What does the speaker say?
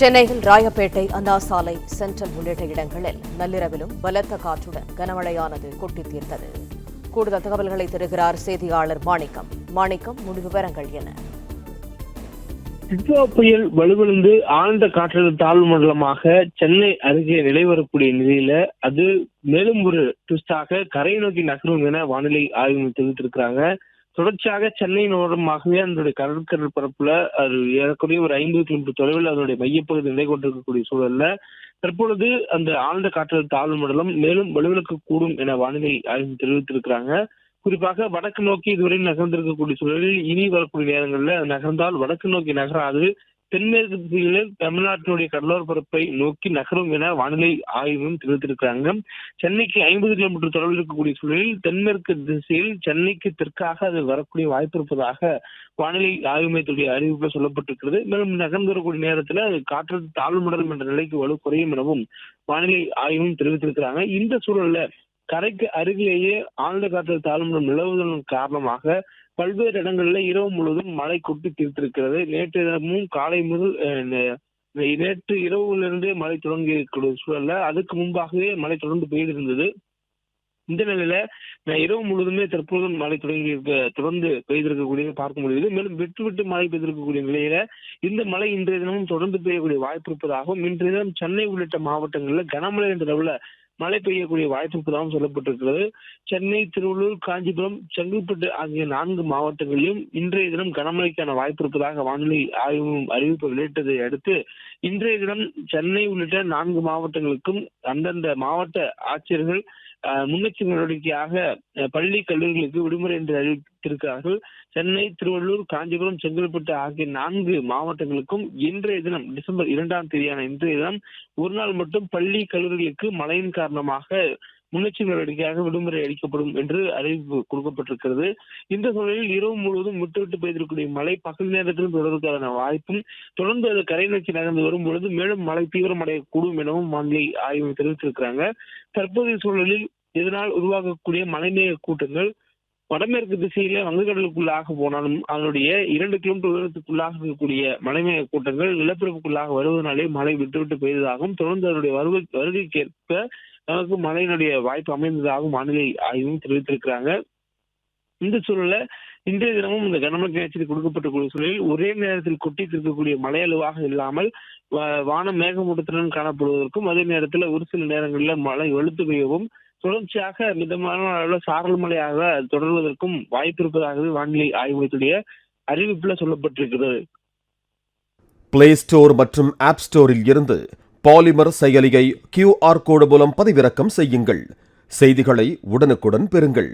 சென்னையில் ராயப்பேட்டை, அண்ணா சாலை, சென்ட்ரல் உள்ளிட்ட இடங்களில் நள்ளிரவிலும் பலத்த காற்றுடன் கனமழையானது கொட்டி தீர்த்தது. கூடுதல் தகவல்களை தருகிறார் செய்தியாளர் மாணிக்கம். முழு விவரங்கள் என்ன? டிட்வா புயல் வலுவிழந்து ஆழ்ந்த காற்றழுத்த தாழ்வு மண்டலமாக சென்னை அருகே நிலைவரக்கூடிய நிலையில அது மேலும் ஒரு ட்விஸ்டாக கரையை நோக்கி நகரும் என வானிலை ஆய்வு தெரிவித்திருக்கிறாங்க. தொடர்ச்சியாக சென்னையின் ஓரமாகவே அதனுடைய கடற்கரை பரப்புல அது ஏறக்குறைய ஒரு 50 கிலோமீட்டர் தொலைவில் அதனுடைய மையப்பகுதி நிலை கொண்டிருக்கக்கூடிய சூழல்ல தற்பொழுது அந்த ஆழ்ந்த காற்றழுத்த தாழ்வு மண்டலம் மேலும் வலுவிழக்கக்கூடும் என வானிலை ஆய்வு தெரிவித்திருக்கிறாங்க. குறிப்பாக வடக்கு நோக்கி இதுவரை நகர்ந்திருக்கக்கூடிய சூழலில் இனி வரக்கூடிய நேரங்களில் நகர்ந்தால் வடக்கு நோக்கி நகராது தென்மேற்கு திசையில் தமிழ்நாட்டினுடைய கடலோர பரப்பை நோக்கி நகரும் என வானிலை ஆய்வும் தெரிவித்திருக்கிறாங்க. சென்னைக்கு 50 கிலோமீட்டர் தொலைவில் இருக்கக்கூடிய சூழலில் தென்மேற்கு திசையில் சென்னைக்கு தெற்காக அது வரக்கூடிய வாய்ப்பு இருப்பதாக வானிலை ஆய்வு மையத்துடைய அறிவிப்பில் சொல்லப்பட்டிருக்கிறது. மேலும் நகர்ந்து வரக்கூடிய நேரத்தில் அது காற்றழுத்த தாழ்வு மண்டலம் என்ற நிலைக்கு வலு குறையும் எனவும் வானிலை ஆய்வும் தெரிவித்திருக்கிறாங்க. இந்த சூழல்ல கரைக்கு அருகிலேயே ஆழ்ந்த காற்றழுத்த தாழ்வு மண்டலம் நிலவுவதன் காரணமாக பல்வேறு இடங்களில் இரவு முழுவதும் மழை கொட்டி தீர்த்திருக்கிறது. நேற்று தினமும் காலை முதல் நேற்று இரவுலிருந்து மழை தொடங்கி இருக்கக்கூடிய சூழல்ல அதுக்கு முன்பாகவே மழை தொடர்ந்து பெய்திருந்தது. இந்த நிலையில இரவு முழுவதுமே தற்போது மழை தொடர்ந்து பெய்திருக்கக்கூடிய பார்க்க முடியுது. மேலும் விட்டு விட்டு மழை பெய்திருக்கக்கூடிய நிலையில இந்த மழை இன்றைய தினமும் தொடர்ந்து பெய்யக்கூடிய வாய்ப்பு இருப்பதாகவும் இன்றைய தினம் சென்னை உள்ளிட்ட மாவட்டங்களில் கனமழை என்ற அளவுல மழை பெய்யக்கூடிய வாய்ப்பு இருப்பதாகவும் சொல்லப்பட்டிருக்கிறது. சென்னை, திருவள்ளூர், காஞ்சிபுரம், செங்கல்பட்டு ஆகிய 4 மாவட்டங்களிலும் இன்றைய தினம் கனமழைக்கான வாய்ப்பு இருப்பதாக வானிலை அறிவிப்பு வெளியிட்டதை அடுத்து இன்றைய தினம் சென்னை உள்ளிட்ட 4 மாவட்டங்களுக்கும் அந்தந்த மாவட்ட ஆட்சியர்கள் முன்னெச்சரிக்கை நடவடிக்கையாக பள்ளி கல்லூரிகளுக்கு விடுமுறை என்று அறிவித்திருக்கிறார்கள். சென்னை, திருவள்ளூர், காஞ்சிபுரம், செங்கல்பட்டு ஆகிய 4 மாவட்டங்களுக்கும் இன்றைய தினம் டிசம்பர் 2ஆம் தேதியான இன்றைய தினம் ஒரு நாள் மட்டும் பள்ளி கல்லூரிகளுக்கு மழையின் காரணமாக முன்னெச்சரிக்கை நடவடிக்கையாக விடுமுறை அளிக்கப்படும் என்று அறிவிப்பு கொடுக்கப்பட்டிருக்கிறது. இந்த சூழலில் இரவு முழுவதும் விட்டு பெய்திருக்கக்கூடிய மழை பகல் நேரத்திலும் தொடர்வதற்கான வாய்ப்பும் தொடர்ந்து அது கரை நோக்கி நகர்ந்து வரும் பொழுது மேலும் மழை தீவிரமடையக்கூடும் எனவும் வானிலை ஆய்வு தெரிவித்திருக்கிறாங்க. தற்போதைய சூழலில் இதனால் உருவாகக்கூடிய மழைநீர் கூட்டங்கள் வடமேற்கு திசையில வங்கக்கடலுக்குள்ளாக போனாலும் அதனுடைய 2 கிலோமீட்டர் உயரத்துக்குள்ளாக இருக்கக்கூடிய மழைநீர் கூட்டங்கள் நிலப்பரப்புக்குள்ளாக வருவதனாலே மழை விட்டு பெய்ததாகவும் தொடர்ந்து அதனுடைய வருகைக்கேற்ப நமக்கு மழையினுடைய வாய்ப்பு அமைந்ததாகவும் வானிலை ஆய்வும் தெரிவித்திருக்கிறாங்க. இந்த சூழல்ல இன்றைய தினமும் இந்த கனமழை எச்சரிக்கை கொடுக்கப்பட்டிருக்கூடிய சூழலில் ஒரே நேரத்தில் கொட்டி இருக்கக்கூடிய மழை அளவாக இல்லாமல் வானம் மேகமூட்டத்துடன் காணப்படுவதற்கும் அதே நேரத்தில் ஒரு சில நேரங்களில் மழை வெளுத்து பெய்யவும் தொடர்ச்சியாக மிதமான அளவில் சாரல் மழையாக தொடர்வதற்கும் வாய்ப்பு இருப்பதாகவே வானிலை ஆய்வு மையத்துடைய அறிவிப்புல சொல்லப்பட்டிருக்கிறது. பிளே ஸ்டோர் மற்றும் ஆப் ஸ்டோரில் இருந்து பாலிமர் செயலியை QR கோடு மூலம் பதிவிறக்கம் செய்யுங்கள். செய்திகளை உடனுக்குடன் பெறுங்கள்.